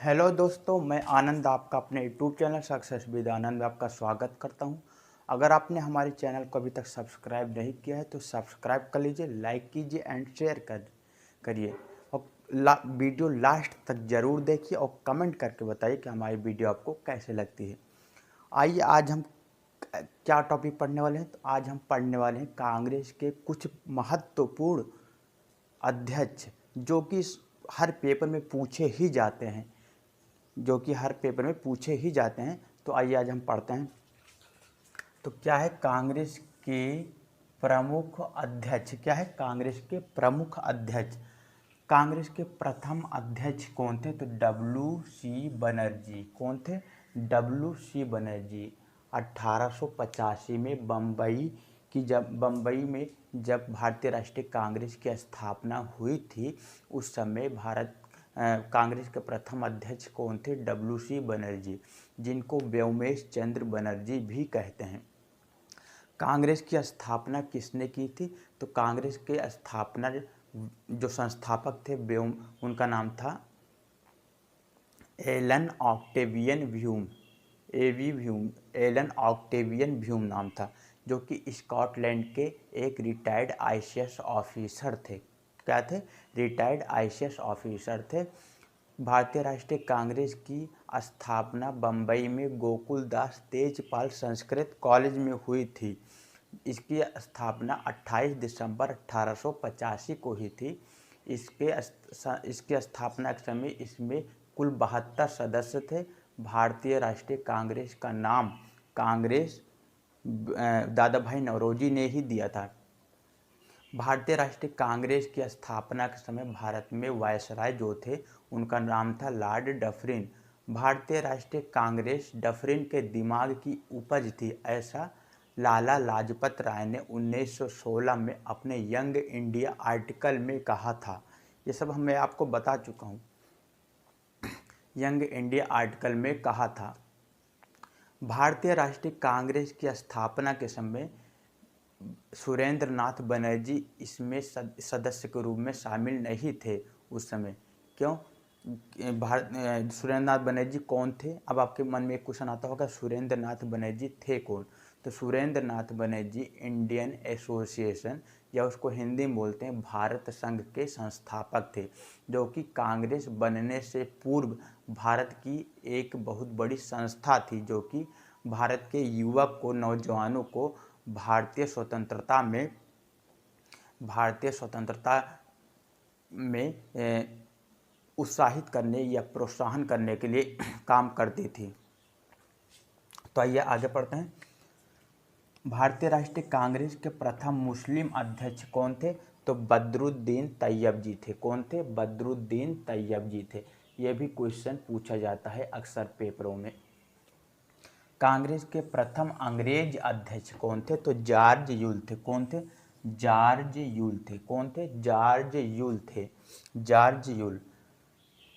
Hello दोस्तों, मैं आनंद आपका अपने यूट्यूब चैनल सक्सेस विद आनंद में आपका स्वागत करता हूं। अगर आपने हमारे चैनल को अभी तक सब्सक्राइब नहीं किया है तो सब्सक्राइब कर लीजिए, लाइक कीजिए एंड शेयर करिए और वीडियो लास्ट तक ज़रूर देखिए और कमेंट करके बताइए कि हमारी वीडियो आपको कैसे लगती है। आइए आज हम क्या टॉपिक पढ़ने वाले हैं। तो आज हम पढ़ने वाले हैं कांग्रेस के कुछ महत्वपूर्ण अध्यक्ष जो कि हर पेपर में पूछे ही जाते हैं तो आइए आज हम पढ़ते हैं। तो क्या है कांग्रेस के प्रमुख अध्यक्ष? कांग्रेस के प्रथम अध्यक्ष कौन थे? तो डब्ल्यू.सी. बनर्जी। कौन थे? डब्ल्यू.सी. बनर्जी। 1885 में बम्बई में जब भारतीय राष्ट्रीय कांग्रेस की स्थापना हुई थी, उस समय कांग्रेस के प्रथम अध्यक्ष कौन थे? डब्ल्यू.सी. बनर्जी, जिनको व्योमेश चंद्र बनर्जी भी कहते हैं। कांग्रेस की स्थापना किसने की थी? तो कांग्रेस के स्थापना जो संस्थापक थे उनका नाम था एलन ऑक्टेवियन ह्यूम नाम था, जो कि स्कॉटलैंड के एक रिटायर्ड आईसीएस ऑफिसर थे। क्या थे? रिटायर्ड आईसीएस ऑफिसर थे। भारतीय राष्ट्रीय कांग्रेस की स्थापना बम्बई में गोकुलदास तेजपाल संस्कृत कॉलेज में हुई थी। इसकी स्थापना 28 दिसंबर 1885 को हुई थी। इसके स्थापना के समय इसमें कुल 72 सदस्य थे। भारतीय राष्ट्रीय कांग्रेस का नाम कांग्रेस दादा भाई नौरोजी ने ही दिया था। भारतीय राष्ट्रीय कांग्रेस की स्थापना के समय भारत में वायसराय जो थे उनका नाम था लॉर्ड डफरिन। भारतीय राष्ट्रीय कांग्रेस डफरिन के दिमाग की उपज थी, ऐसा लाला लाजपत राय ने 1916 में अपने यंग इंडिया आर्टिकल में कहा था। ये सब मैं आपको बता चुका हूँ। यंग इंडिया आर्टिकल में कहा था। भारतीय राष्ट्रीय कांग्रेस की स्थापना के समय सुरेंद्र नाथ बनर्जी इसमें सदस्य के रूप में शामिल नहीं थे उस समय। क्यों? सुरेंद्र नाथ बनर्जी कौन थे? अब आपके मन में एक क्वेश्चन आता होगा, सुरेंद्र नाथ बनर्जी थे कौन? तो सुरेंद्र नाथ बनर्जी इंडियन एसोसिएशन, या उसको हिंदी में बोलते हैं भारत संघ के संस्थापक थे, जो कि कांग्रेस बनने से पूर्व भारत की एक बहुत बड़ी संस्था थी, जो कि भारत के युवक को, नौजवानों को भारतीय स्वतंत्रता में उत्साहित करने या प्रोत्साहन करने के लिए काम करती थी। तो आइए आगे पढ़ते हैं। भारतीय राष्ट्रीय कांग्रेस के प्रथम मुस्लिम अध्यक्ष कौन थे? तो बदरुद्दीन तैयब जी थे। कौन थे? बदरुद्दीन तैयब जी थे। यह भी क्वेश्चन पूछा जाता है अक्सर पेपरों में। कांग्रेस के प्रथम अंग्रेज अध्यक्ष कौन थे? तो जॉर्ज यूल थे। कौन थे? जॉर्ज यूल थे। कौन थे? जॉर्ज यूल थे। George Yule.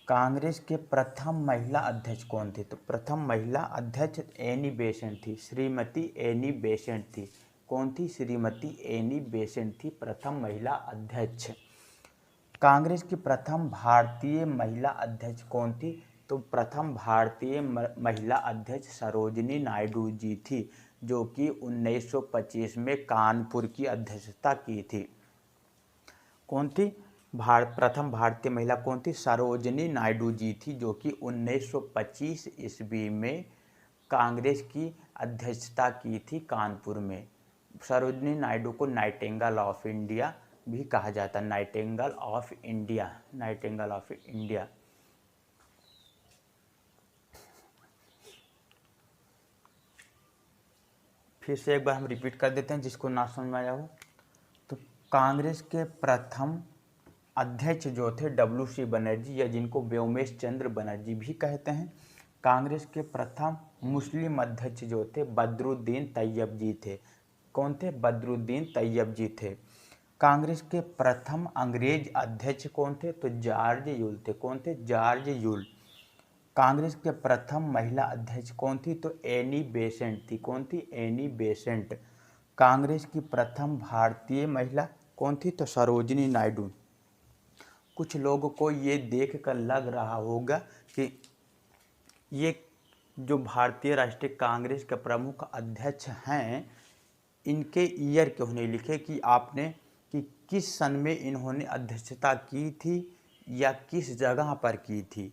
कांग्रेस के प्रथम महिला अध्यक्ष कौन थे? तो प्रथम महिला अध्यक्ष एनी बेसेंट थी, श्रीमती एनी बेसेंट थी। कौन थी? श्रीमती एनी बेसेंट थी प्रथम महिला अध्यक्ष। कांग्रेस की प्रथम भारतीय महिला अध्यक्ष कौन थी? तो प्रथम भारतीय महिला अध्यक्ष सरोजिनी नायडू जी थी, जो कि 1925 में कानपुर की अध्यक्षता की थी। कौन थी? प्रथम भारतीय महिला कौन थी? सरोजिनी नायडू जी थी, जो कि 1925 ईस्वी में कांग्रेस की अध्यक्षता की थी कानपुर में। सरोजिनी नायडू को नाइटिंगेल ऑफ इंडिया भी कहा जाता है। Nightingale of India. फिर से एक बार हम रिपीट कर देते हैं जिसको ना समझ में आया हो। तो कांग्रेस के प्रथम अध्यक्ष जो थे डब्ल्यू.सी. बनर्जी, या जिनको व्योमेश चंद्र बनर्जी भी कहते हैं। कांग्रेस के प्रथम मुस्लिम अध्यक्ष जो थे बदरुद्दीन तैयब जी थे। कौन थे? बदरुद्दीन तैयब जी थे। कांग्रेस के प्रथम अंग्रेज अध्यक्ष कौन थे? तो जॉर्ज यूल थे। कौन थे? George Yule. कांग्रेस के प्रथम महिला अध्यक्ष कौन थी? तो एनी बेसेंट थी। कौन थी? Annie Besant. कांग्रेस की प्रथम भारतीय महिला कौन थी? तो सरोजिनी नायडू। कुछ लोगों को ये देख कर लग रहा होगा कि ये जो भारतीय राष्ट्रीय कांग्रेस के प्रमुख अध्यक्ष हैं, इनके ईयर क्यों नहीं लिखे कि आपने कि किस सन में इन्होंने अध्यक्षता की थी या किस जगह पर की थी।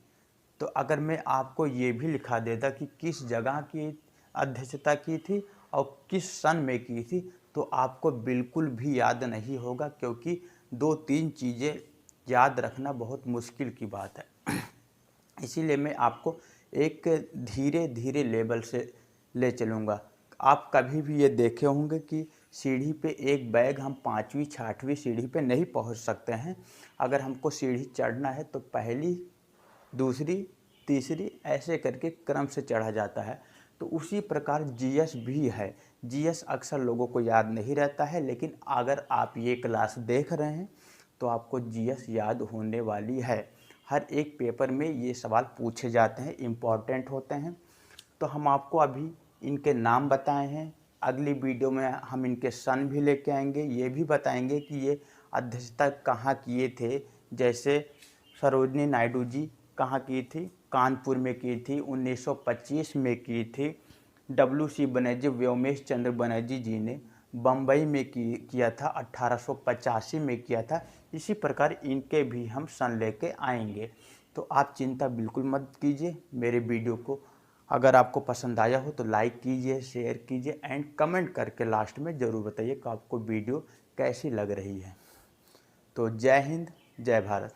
तो अगर मैं आपको ये भी लिखा देता कि किस जगह की अध्यक्षता की थी और किस सन में की थी, तो आपको बिल्कुल भी याद नहीं होगा, क्योंकि 2-3 चीज़ें याद रखना बहुत मुश्किल की बात है। इसीलिए मैं आपको एक धीरे धीरे लेवल से ले चलूँगा। आप कभी भी ये देखे होंगे कि सीढ़ी पे एक बैग हम 5वीं 6वीं सीढ़ी पे नहीं पहुंच सकते हैं। अगर हमको सीढ़ी चढ़ना है तो पहली, दूसरी, तीसरी ऐसे करके क्रम से चढ़ा जाता है। तो उसी प्रकार जीएस भी है। जीएस अक्सर लोगों को याद नहीं रहता है, लेकिन अगर आप ये क्लास देख रहे हैं तो आपको जीएस याद होने वाली है। हर एक पेपर में ये सवाल पूछे जाते हैं, इम्पॉर्टेंट होते हैं। तो हम आपको अभी इनके नाम बताए हैं। अगली वीडियो में हम इनके सन भी लेके आएंगे, ये भी बताएंगे कि ये अध्यक्षता कहाँ किए थे। जैसे सरोजनी नायडू जी कहाँ की थी, कानपुर में की थी, 1925 में की थी। WC बनर्जी, व्योमेश चंद्र बनर्जी जी ने बम्बई में किया था, 1885 में किया था। इसी प्रकार इनके भी हम सन लेके आएंगे। तो आप चिंता बिल्कुल मत कीजिए। मेरे वीडियो को अगर आपको पसंद आया हो तो लाइक कीजिए, शेयर कीजिए एंड कमेंट करके लास्ट में ज़रूर बताइए कि आपको वीडियो कैसी लग रही है। तो जय हिंद, जय भारत।